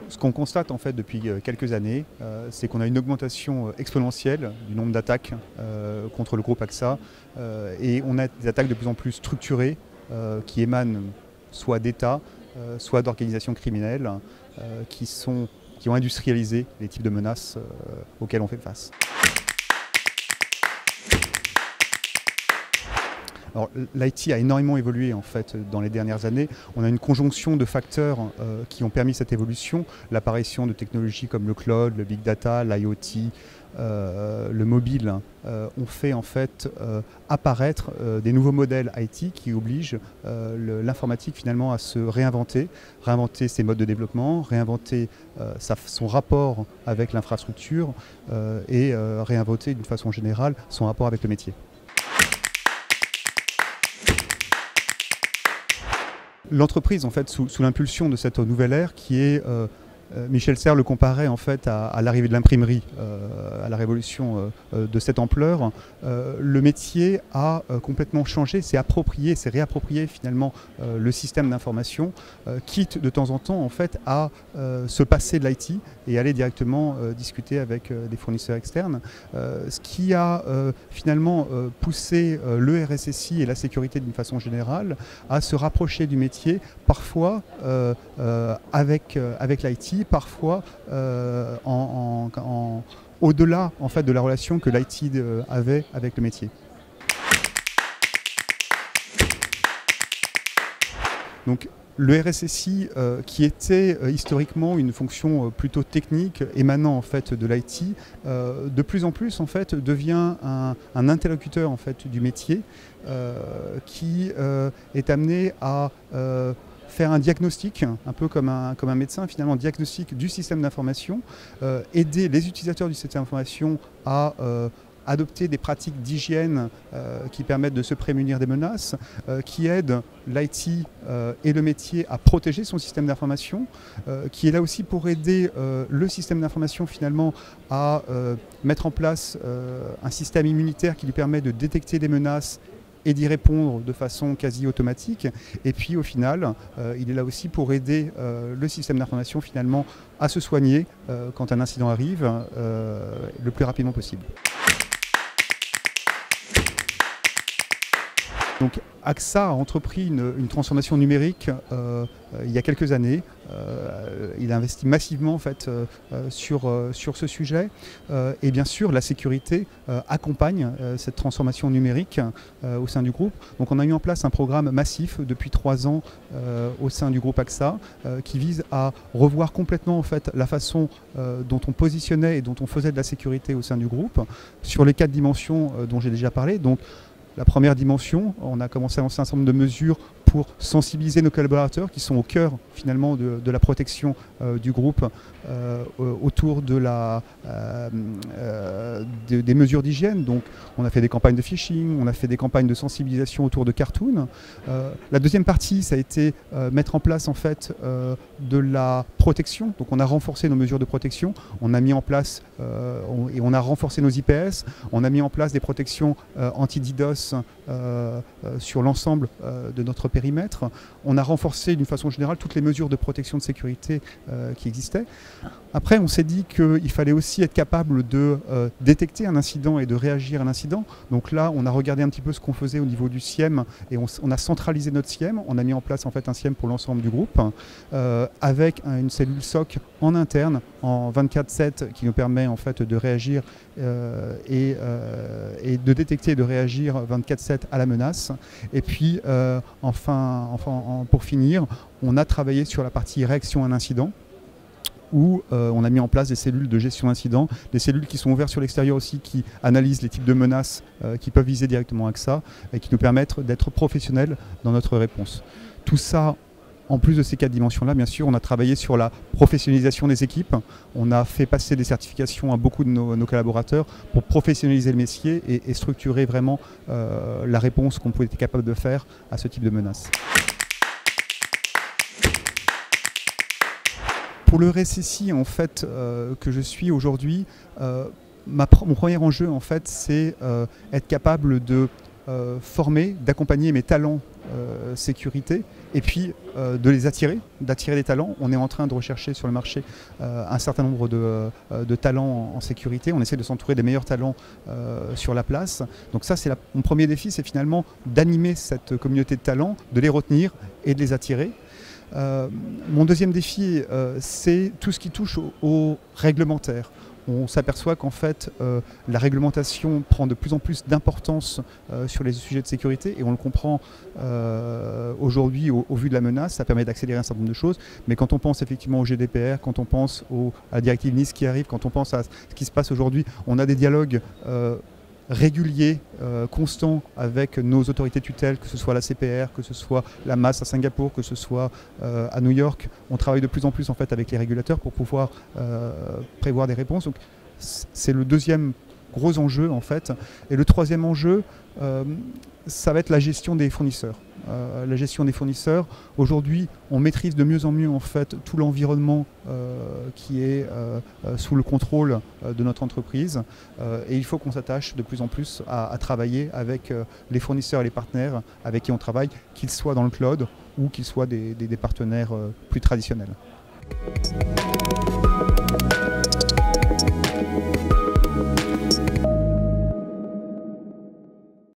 Ce qu'on constate en fait depuis quelques années, c'est qu'on a une augmentation exponentielle du nombre d'attaques contre le groupe AXA et on a des attaques de plus en plus structurées qui émanent soit d'États, soit d'organisations criminelles qui ont industrialisé les types de menaces auxquelles on fait face. L'IT a énormément évolué en fait dans les dernières années. On a une conjonction de facteurs qui ont permis cette évolution. L'apparition de technologies comme le cloud, le big data, l'IoT, le mobile ont fait en fait apparaître des nouveaux modèles IT qui obligent l'informatique finalement à se réinventer ses modes de développement, réinventer son rapport avec l'infrastructure et réinventer d'une façon générale son rapport avec le métier. L'entreprise, en fait, sous l'impulsion de cette nouvelle ère qui est, Michel Serres le comparait en fait à l'arrivée de l'imprimerie, à la révolution de cette ampleur. Le métier a complètement changé, s'est réapproprié finalement le système d'information, quitte de temps en temps en fait à se passer de l'IT et aller directement discuter avec des fournisseurs externes. Ce qui a finalement poussé le RSSI et la sécurité d'une façon générale à se rapprocher du métier, parfois avec l'IT, parfois au-delà en fait, de la relation que l'IT avait avec le métier. Donc, le RSSI, qui était historiquement une fonction plutôt technique émanant en fait de l'IT, de plus en plus en fait devient un interlocuteur en fait du métier qui est amené à faire un diagnostic, un peu comme un médecin finalement, diagnostic du système d'information, aider les utilisateurs du système d'information à adopter des pratiques d'hygiène qui permettent de se prémunir des menaces, qui aident l'IT et le métier à protéger son système d'information, qui est là aussi pour aider le système d'information finalement à mettre en place un système immunitaire qui lui permet de détecter des menaces et d'y répondre de façon quasi automatique. Et puis au final, il est là aussi pour aider le système d'information finalement à se soigner quand un incident arrive le plus rapidement possible. Donc AXA a entrepris une transformation numérique il y a quelques années. Il a investi massivement en fait, sur ce sujet. Et bien sûr, la sécurité accompagne cette transformation numérique au sein du groupe. Donc on a mis en place un programme massif depuis 3 ans au sein du groupe AXA qui vise à revoir complètement en fait, la façon dont on positionnait et dont on faisait de la sécurité au sein du groupe sur les 4 dimensions dont j'ai déjà parlé. Donc, la première dimension, on a commencé à lancer un certain nombre de mesures pour sensibiliser nos collaborateurs qui sont au cœur finalement de la protection du groupe autour de des mesures d'hygiène. Donc on a fait des campagnes de phishing, on a fait des campagnes de sensibilisation autour de cartoons. La deuxième partie, ça a été mettre en place en fait de la protection. Donc on a renforcé nos mesures de protection, on a mis en place et on a renforcé nos IPS, on a mis en place des protections anti-DDoS sur l'ensemble de notre périmètre. On a renforcé d'une façon générale toutes les mesures de protection de sécurité qui existaient. Après, on s'est dit qu'il fallait aussi être capable de détecter un incident et de réagir à l'incident. Donc là, on a regardé un petit peu ce qu'on faisait au niveau du SIEM et on a centralisé notre SIEM. On a mis en place en fait un SIEM pour l'ensemble du groupe avec une cellule SOC en interne en 24/7 qui nous permet en fait de réagir et de détecter et de réagir 24/7 à la menace. Et puis, pour finir, on a travaillé sur la partie réaction à un incident, où on a mis en place des cellules de gestion d'incidents, des cellules qui sont ouvertes sur l'extérieur aussi, qui analysent les types de menaces qui peuvent viser directement AXA et qui nous permettent d'être professionnels dans notre réponse. Tout ça, en plus de ces 4 dimensions-là, bien sûr, on a travaillé sur la professionnalisation des équipes. On a fait passer des certifications à beaucoup de nos collaborateurs pour professionnaliser le métier et structurer vraiment la réponse qu'on pouvait être capable de faire à ce type de menaces. Pour le RSSI en fait, que je suis aujourd'hui, mon premier enjeu en fait, c'est être capable de former, d'accompagner mes talents sécurité, et puis de les attirer, d'attirer des talents. On est en train de rechercher sur le marché un certain nombre de talents en sécurité. On essaie de s'entourer des meilleurs talents sur la place. Donc ça, c'est mon premier défi, c'est finalement d'animer cette communauté de talents, de les retenir et de les attirer. Mon deuxième défi, c'est tout ce qui touche au réglementaire. On s'aperçoit qu'en fait, la réglementation prend de plus en plus d'importance sur les sujets de sécurité, et on le comprend aujourd'hui au vu de la menace. Ça permet d'accélérer un certain nombre de choses, mais quand on pense effectivement au GDPR, quand on pense à la directive NIS qui arrive, quand on pense à ce qui se passe aujourd'hui, on a des dialogues réguliers, constants avec nos autorités de tutelle, que ce soit la CPR, que ce soit la MAS à Singapour, que ce soit à New York. On travaille de plus en plus en fait avec les régulateurs pour pouvoir prévoir des réponses. Donc c'est le deuxième gros enjeu en fait. Et le troisième enjeu, ça va être la gestion des fournisseurs. La gestion des fournisseurs. Aujourd'hui, on maîtrise de mieux en mieux en fait tout l'environnement qui est sous le contrôle de notre entreprise, et il faut qu'on s'attache de plus en plus à travailler avec les fournisseurs et les partenaires avec qui on travaille, qu'ils soient dans le cloud ou qu'ils soient des partenaires plus traditionnels.